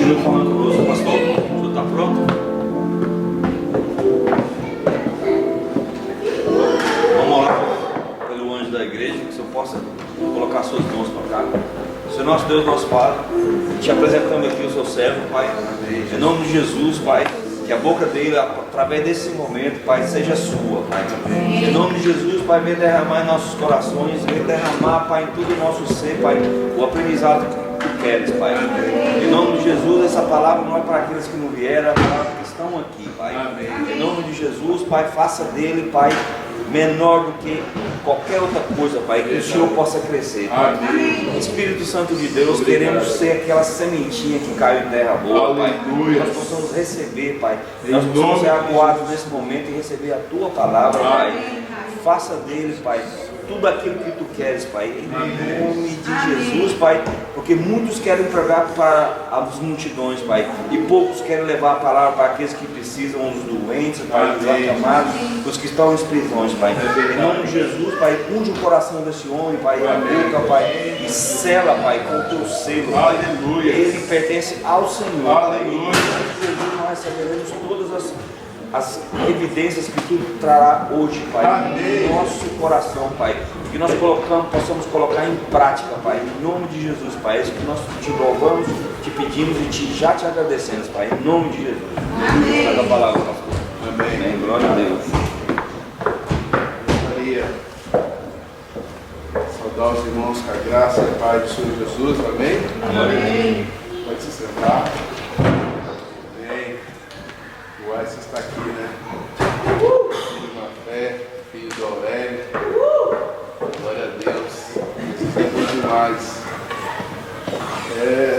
continue falando conosco, pastor. O senhor está pronto? Vamos orar pelo anjo da igreja, que o senhor possa colocar suas mãos para cá. Senhor nosso Deus, nosso Pai, te apresentamos aqui o seu servo, Pai, em nome de Jesus, Pai, que a boca dele, através desse momento, Pai, seja sua, Pai, em nome de Jesus, Pai, venha derramar em nossos corações, venha derramar, Pai, em todo o nosso ser, Pai, o aprendizado que tu queres, Pai, em nome de Jesus. Essa palavra não é para aqueles que não vieram, é para aqueles que estão aqui, Pai, em nome de Jesus, Pai, faça dele, Pai, menor do que qualquer outra coisa, Pai, que o Senhor possa crescer, Pai. Espírito Santo de Deus, queremos ser aquela sementinha que caiu em terra boa, Pai, que nós possamos receber, Pai, nós possamos ser aguados nesse momento e receber a Tua palavra, Pai. Faça dele, Pai, tudo aquilo que Tu queres, Pai, em nome de Jesus, Pai, porque muitos querem pregar para as multidões, Pai, e poucos querem levar a palavra para aqueles que precisam, os doentes, Pai, os acamados, os que estão em prisões, Pai. Em nome de Jesus, Pai, unge o coração desse homem, Pai, a boca, Pai, e sela, Pai, com o Teu selo, Pai. Ele pertence ao Senhor, Pai. Em nome de Jesus, nós receberemos todas as evidências que Tu trará hoje, Pai, no nosso coração, Pai, que nós possamos colocar em prática, Pai, em nome de Jesus, Pai. É isso que nós te louvamos, te pedimos e já te agradecemos, Pai, em nome de Jesus. Amém. Faz a palavra, pastor. Amém. Amém. Glória a Deus. Maria, saudar os irmãos com a graça e a paz do Senhor Jesus, amém? Amém. Pode se sentar. O Alisson está aqui, né? Filho da fé, filho do Aurélio. Glória a Deus. Isso é bom demais.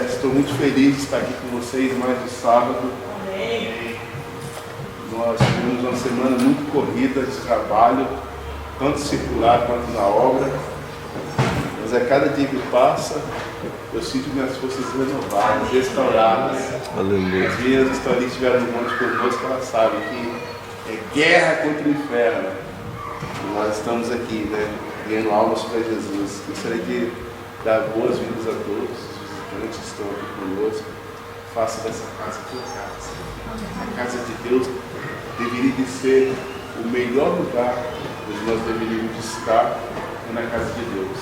Estou muito feliz de estar aqui com vocês mais um sábado. Amém. Nós tivemos uma semana muito corrida de trabalho, tanto circular quanto na obra. Mas a cada dia que passa, eu sinto minhas forças renovadas, restauradas. Aleluia. As minhas estão ali, estiveram juntos conosco, elas sabem que é guerra contra o inferno. E nós estamos aqui, né, ganhando almas para Jesus. Gostaria de dar boas-vindas a todos os visitantes que estão aqui conosco. Faça dessa casa a tua casa. A casa de Deus deveria de ser o melhor lugar onde nós deveríamos estar, na casa de Deus.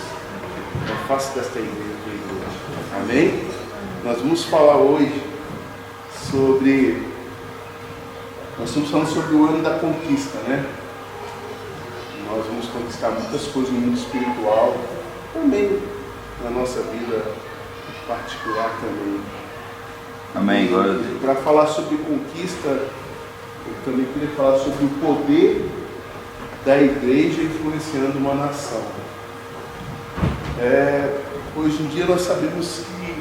Então faça desta igreja a tua igreja. Amém? Nós vamos falar hoje nós estamos falando sobre o ano da conquista, né? Nós vamos conquistar muitas coisas no mundo espiritual, também na nossa vida particular também. Amém, glória a Deus. Para falar sobre conquista, eu também queria falar sobre o poder da igreja influenciando uma nação. Hoje em dia nós sabemos que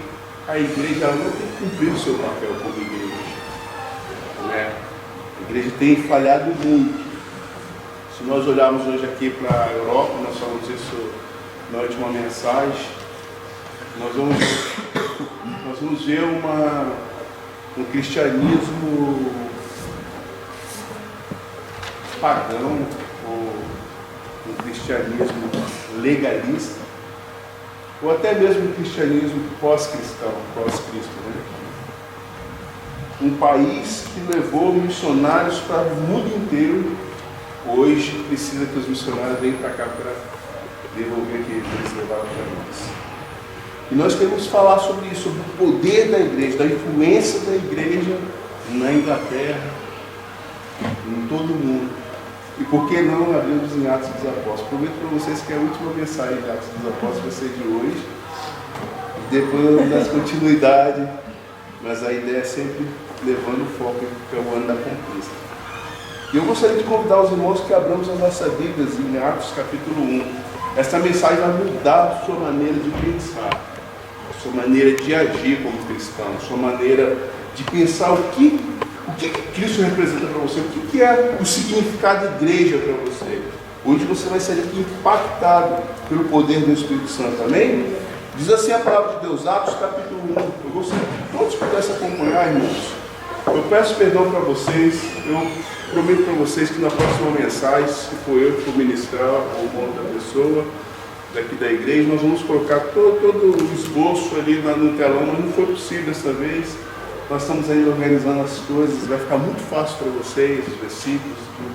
a igreja ela não tem cumprido o seu papel como igreja, né? A igreja tem falhado muito. Se nós olharmos hoje aqui para a Europa, nós falamos isso na última mensagem, nós vamos ver um cristianismo pagão, ou um cristianismo legalista, ou até mesmo um cristianismo pós-cristão, pós-Cristo, né? Um país que levou missionários para o mundo inteiro, hoje precisa que os missionários venham para cá para devolver aquilo que eles levaram para nós. E nós queremos falar sobre isso, sobre o poder da igreja, da influência da igreja na Inglaterra, em todo o mundo. E por que não abrimos em Atos dos Apóstolos? Prometo para vocês que a última mensagem de Atos dos Apóstolos vai ser de hoje. Depois das continuidade, mas a ideia é sempre levando o foco para o ano da conquista. E eu gostaria de convidar os irmãos que abramos as nossas Bíblias em Atos capítulo 1. Essa mensagem vai mudar a sua maneira de pensar, a sua maneira de agir como cristão, a sua maneira de pensar o que Cristo representa para você, o que é o significado de igreja para você, onde você vai ser impactado pelo poder do Espírito Santo, amém? Diz assim a palavra de Deus, Atos capítulo 1. Eu gostaria que todos pudessem acompanhar, irmãos. Eu peço perdão para vocês, eu prometo para vocês que na próxima mensagem, se for eu que for ministrar ou uma outra pessoa daqui da igreja, nós vamos colocar todo o esboço ali no telão, mas não foi possível dessa vez. Nós estamos aí organizando as coisas, vai ficar muito fácil para vocês, os versículos, tudo.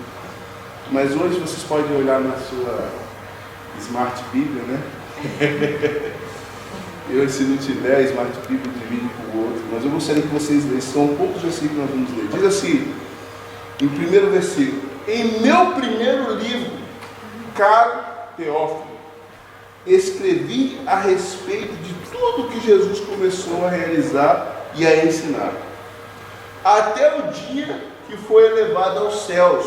Mas hoje vocês podem olhar na sua Smart Bíblia, né? Eu, se não tiver a Smart Bíblia, divide com o outro. Mas eu gostaria que vocês lessem, são poucos versículos que nós vamos ler. Diz assim, em primeiro versículo: em meu primeiro livro, caro Teófilo, escrevi a respeito de tudo que Jesus começou a realizar e a ensinar, até o dia que foi elevado aos céus,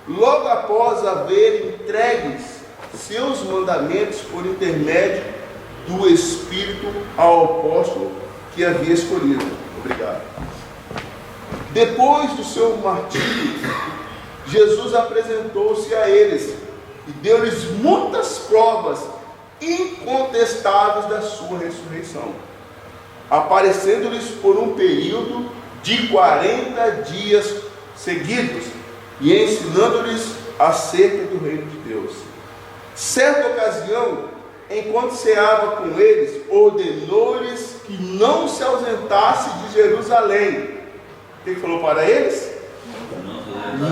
logo após haver entregues seus mandamentos por intermédio do Espírito ao apóstolo que havia escolhido. Obrigado. Depois do seu martírio, Jesus apresentou-se a eles e deu-lhes muitas provas incontestáveis da sua ressurreição, aparecendo-lhes por um período de 40 dias seguidos e ensinando-lhes acerca do reino de Deus. Certa ocasião, enquanto ceava com eles, ordenou-lhes que não se ausentasse de Jerusalém. O que falou para eles?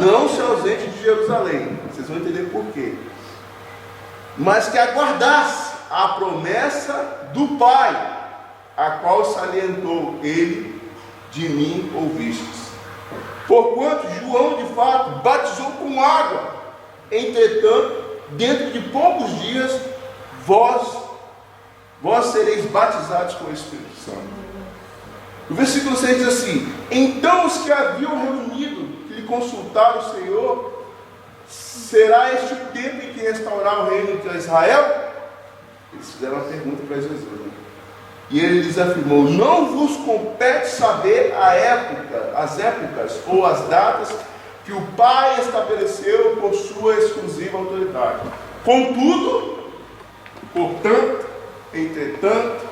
Não se ausente de Jerusalém. Vocês vão entender por quê. Mas que aguardasse a promessa do Pai, a qual salientou ele: de mim ouvistes. Porquanto João de fato batizou com água, entretanto, dentro de poucos dias, vós sereis batizados com o Espírito Santo. O versículo 6 diz assim: então os que haviam reunido, que lhe consultaram o Senhor: será este o tempo em que restaurar o reino de Israel? Eles fizeram uma pergunta para Jesus, né? E ele lhes afirmou: não vos compete saber as épocas ou as datas que o Pai estabeleceu por sua exclusiva autoridade. Contudo, portanto, entretanto,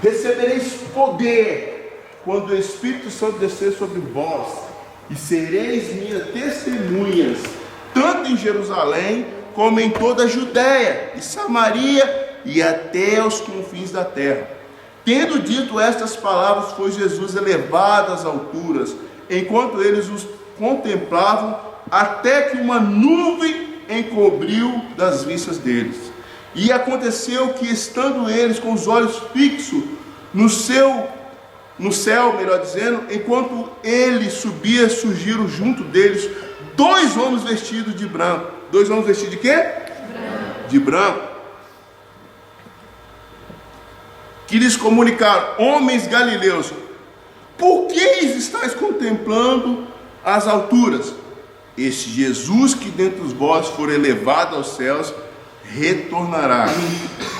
recebereis poder quando o Espírito Santo descer sobre vós, e sereis minhas testemunhas, tanto em Jerusalém, como em toda a Judéia e Samaria, e até aos confins da terra. Tendo dito estas palavras, foi Jesus elevado às alturas, enquanto eles os contemplavam, até que uma nuvem encobriu das vistas deles. E aconteceu que, estando eles com os olhos fixos no céu, melhor dizendo, enquanto ele subia, surgiram junto deles 2 homens vestidos de branco. 2 homens vestidos de quê? Branco. De branco. Que lhes comunicaram: homens galileus, por que estáis contemplando as alturas? Este Jesus que dentre os vós for elevado aos céus, retornará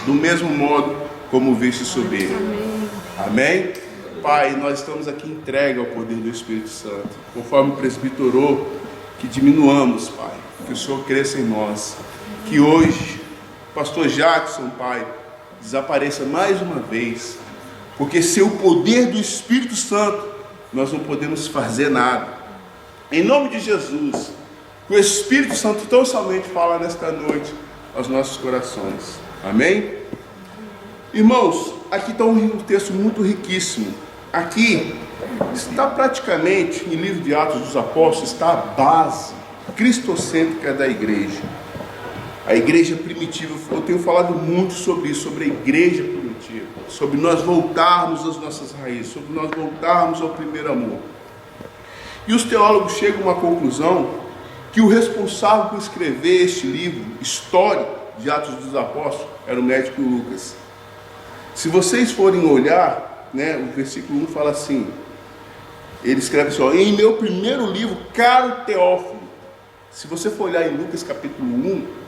do mesmo modo como viste subir. Amém? Pai, nós estamos aqui entregue ao poder do Espírito Santo, conforme o presbítero orou, que diminuamos, Pai, que o Senhor cresça em nós, que hoje o pastor Jackson, Pai, desapareça mais uma vez, porque sem o poder do Espírito Santo nós não podemos fazer nada. Em nome de Jesus, que o Espírito Santo tão somente fala nesta noite aos nossos corações. Amém? Irmãos, aqui está um texto muito riquíssimo. Aqui está praticamente, em livro de Atos dos Apóstolos, está a base cristocêntrica da igreja. A igreja primitiva. Eu tenho falado muito sobre isso, sobre a igreja primitiva, sobre nós voltarmos às nossas raízes, sobre nós voltarmos ao primeiro amor. E os teólogos chegam a uma conclusão que o responsável por escrever este livro histórico de Atos dos Apóstolos era o médico Lucas. Se vocês forem olhar, o versículo 1 fala assim, ele escreve assim: em meu primeiro livro, caro Teófilo. Se você for olhar em Lucas capítulo 1,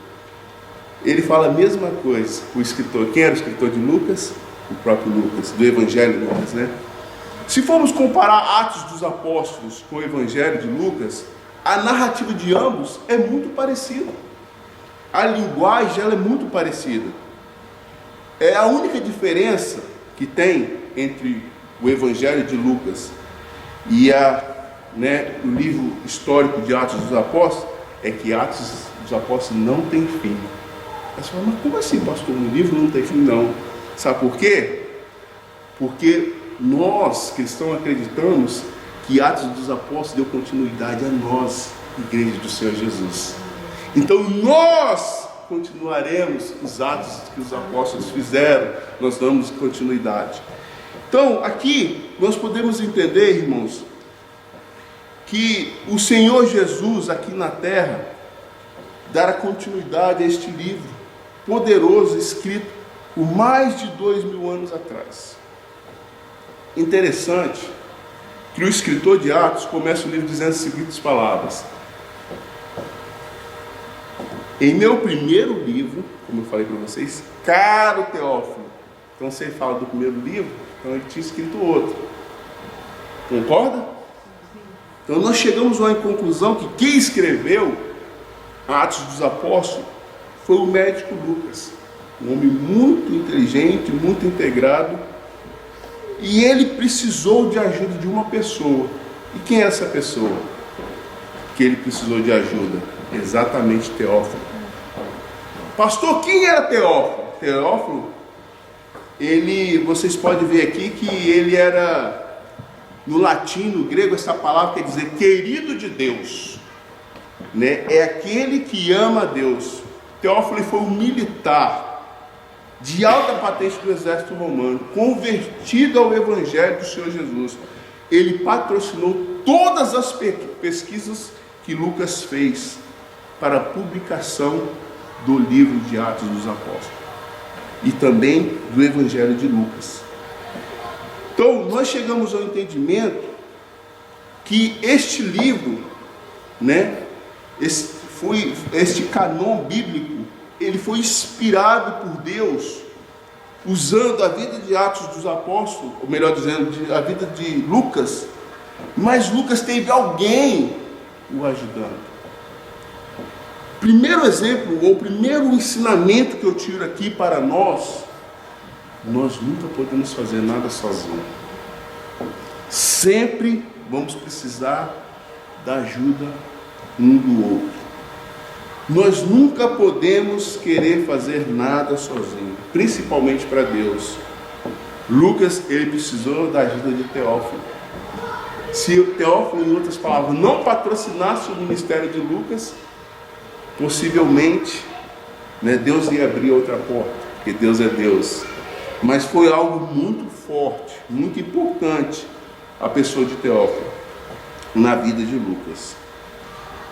ele fala a mesma coisa. O escritor, quem era o escritor de Lucas? O próprio Lucas, do Evangelho de Lucas, Se formos comparar Atos dos Apóstolos com o Evangelho de Lucas, a narrativa de ambos é muito parecida. A linguagem ela é muito parecida. É a única diferença que tem entre o Evangelho de Lucas e o livro histórico de Atos dos Apóstolos é que Atos dos Apóstolos não tem fim. Você fala: mas como assim, pastor? No livro não tem fim? Não. Sabe por quê? Porque nós, cristãos, acreditamos que Atos dos Apóstolos deu continuidade a nós, Igreja do Senhor Jesus. Então nós continuaremos os atos que os apóstolos fizeram, nós damos continuidade. Então aqui nós podemos entender, irmãos, que o Senhor Jesus aqui na terra dará continuidade a este livro poderoso, escrito por mais de 2000 anos atrás. Interessante que o escritor de Atos começa o livro dizendo as seguintes palavras: em meu primeiro livro, como eu falei para vocês, caro Teófilo. Então você fala do primeiro livro, então ele tinha escrito outro. Concorda? Então nós chegamos a uma conclusão que quem escreveu Atos dos Apóstolos foi o médico Lucas, um homem muito inteligente, muito integrado, e ele precisou de ajuda de uma pessoa. E quem é essa pessoa que ele precisou de ajuda? Exatamente Teófilo. Pastor, quem era Teófilo? Teófilo, vocês podem ver aqui que ele era, no latim, no grego, essa palavra quer dizer querido de Deus, né? É aquele que ama a Deus. Teófilo foi um militar de alta patente do exército romano, convertido ao evangelho do Senhor Jesus. Ele patrocinou todas as pesquisas que Lucas fez para a publicação do livro de Atos dos Apóstolos e também do Evangelho de Lucas. Então, nós chegamos ao entendimento que este livro, né, este canon bíblico, ele foi inspirado por Deus, usando a vida de Atos dos Apóstolos, ou melhor dizendo, a vida de Lucas, mas Lucas teve alguém o ajudando. Primeiro exemplo, ou primeiro ensinamento que eu tiro aqui para nós nunca podemos fazer nada sozinhos. Sempre vamos precisar da ajuda um do outro. Nós nunca podemos querer fazer nada sozinho, principalmente para Deus. Lucas, ele precisou da ajuda de Teófilo. Se o Teófilo, em outras palavras, não patrocinasse o ministério de Lucas, possivelmente, né, Deus ia abrir outra porta, porque Deus é Deus. Mas foi algo muito forte, muito importante, a pessoa de Teófilo na vida de Lucas,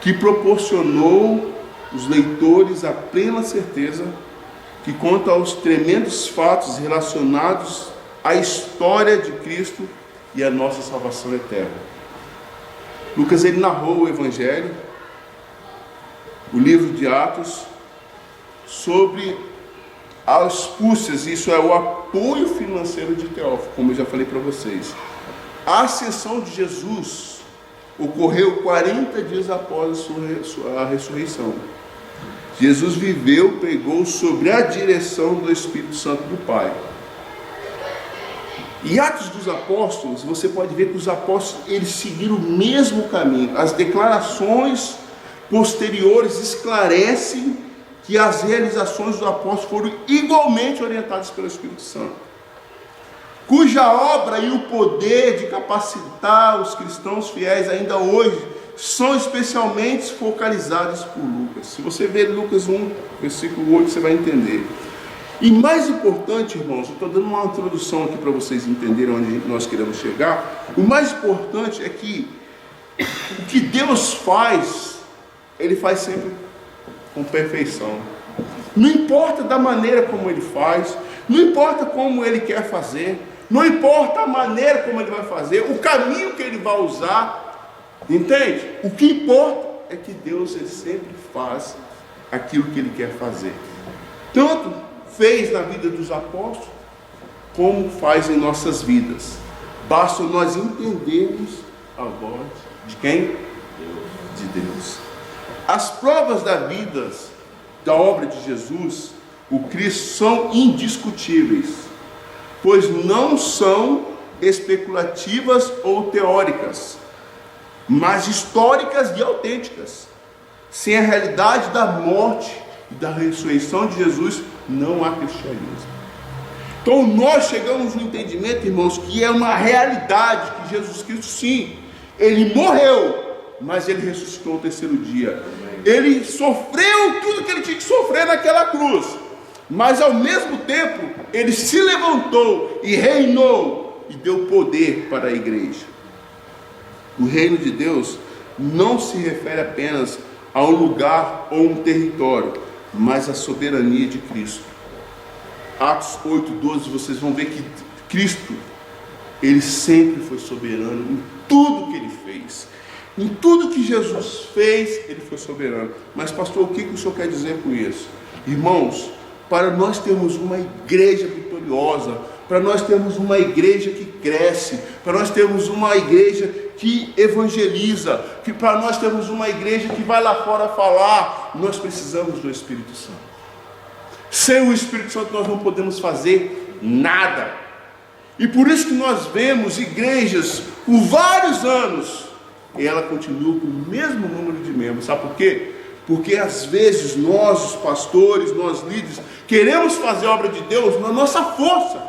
que proporcionou os leitores a plena certeza que quanto aos tremendos fatos relacionados à história de Cristo e à nossa salvação eterna. Lucas, ele narrou o Evangelho, o livro de Atos, sobre as púrcias, isso é o apoio financeiro de Teófilo, como eu já falei para vocês. A ascensão de Jesus ocorreu 40 dias após a ressurreição. Jesus viveu, pregou sobre a direção do Espírito Santo do Pai. E Atos dos Apóstolos, você pode ver que os apóstolos, eles seguiram o mesmo caminho. As declarações posteriores esclarecem que as realizações dos apóstolos foram igualmente orientadas pelo Espírito Santo, cuja obra e o poder de capacitar os cristãos fiéis ainda hoje são especialmente focalizados por Lucas. Se você ver Lucas 1, versículo 8, você vai entender. E mais importante, irmãos, eu estou dando uma introdução aqui para vocês entenderem onde nós queremos chegar. O mais importante é que o que Deus faz, Ele faz sempre com perfeição. Não importa da maneira como Ele faz, não importa como Ele quer fazer, não importa a maneira como Ele vai fazer, o caminho que Ele vai usar, entende? O que importa é que Deus, Ele sempre faz aquilo que Ele quer fazer. Tanto fez na vida dos apóstolos, como faz em nossas vidas. Basta nós entendermos a voz de quem? De Deus. As provas da vida, da obra de Jesus, o Cristo, são indiscutíveis, pois não são especulativas ou teóricas, mas históricas e autênticas. Sem a realidade da morte e da ressurreição de Jesus, não há cristianismo. Então nós chegamos no entendimento, irmãos, que é uma realidade, que Jesus Cristo, sim, Ele morreu, mas Ele ressuscitou ao terceiro dia. Ele sofreu tudo que Ele tinha que sofrer naquela cruz, mas ao mesmo tempo, Ele se levantou e reinou e deu poder para a igreja. O reino de Deus não se refere apenas a um lugar ou um território, mas à soberania de Cristo. Atos 8:12, vocês vão ver que Cristo, Ele sempre foi soberano em tudo que Ele fez. Em tudo que Jesus fez, Ele foi soberano. Mas pastor, o que o senhor quer dizer com isso? Irmãos, para nós termos uma igreja vitoriosa, para nós termos uma igreja que cresce, para nós termos uma igreja que evangeliza, que para nós termos uma igreja que vai lá fora falar, nós precisamos do Espírito Santo. Sem o Espírito Santo nós não podemos fazer nada. E por isso que nós vemos igrejas por vários anos e ela continua com o mesmo número de membros. Sabe por quê? Porque às vezes nós, os pastores, nós líderes, queremos fazer a obra de Deus na nossa força,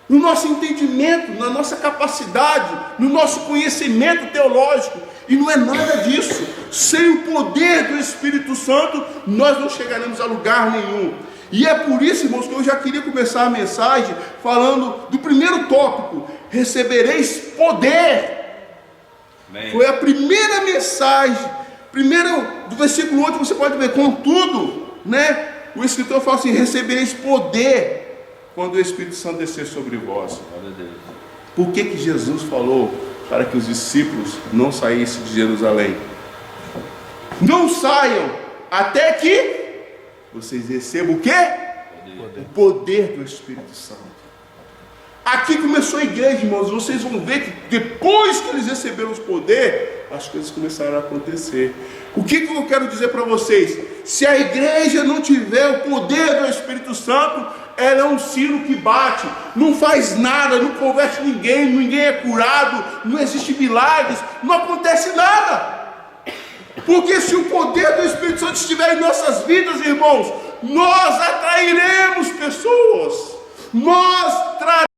no nosso entendimento, na nossa capacidade, no nosso conhecimento teológico, e não é nada disso. Sem o poder do Espírito Santo, nós não chegaremos a lugar nenhum. E é por isso, irmãos, que eu já queria começar a mensagem falando do primeiro tópico: recebereis poder. Amém. Foi a primeira mensagem, primeiro do versículo 8, você pode ver, contudo, né? O escritor fala assim: recebereis poder quando o Espírito Santo descer sobre vós. Por que Jesus falou para que os discípulos não saíssem de Jerusalém? Não saiam até que vocês recebam o quê? O poder do Espírito Santo. Aqui começou a igreja, irmãos. Vocês vão ver que depois que eles receberam o poder, as coisas começaram a acontecer. O que eu quero dizer para vocês? Se a igreja não tiver o poder do Espírito Santo, ela é um sino que bate, não faz nada, não converte ninguém, ninguém é curado, não existe milagres, não acontece nada. Porque se o poder do Espírito Santo estiver em nossas vidas, irmãos, nós atrairemos pessoas, nós traremos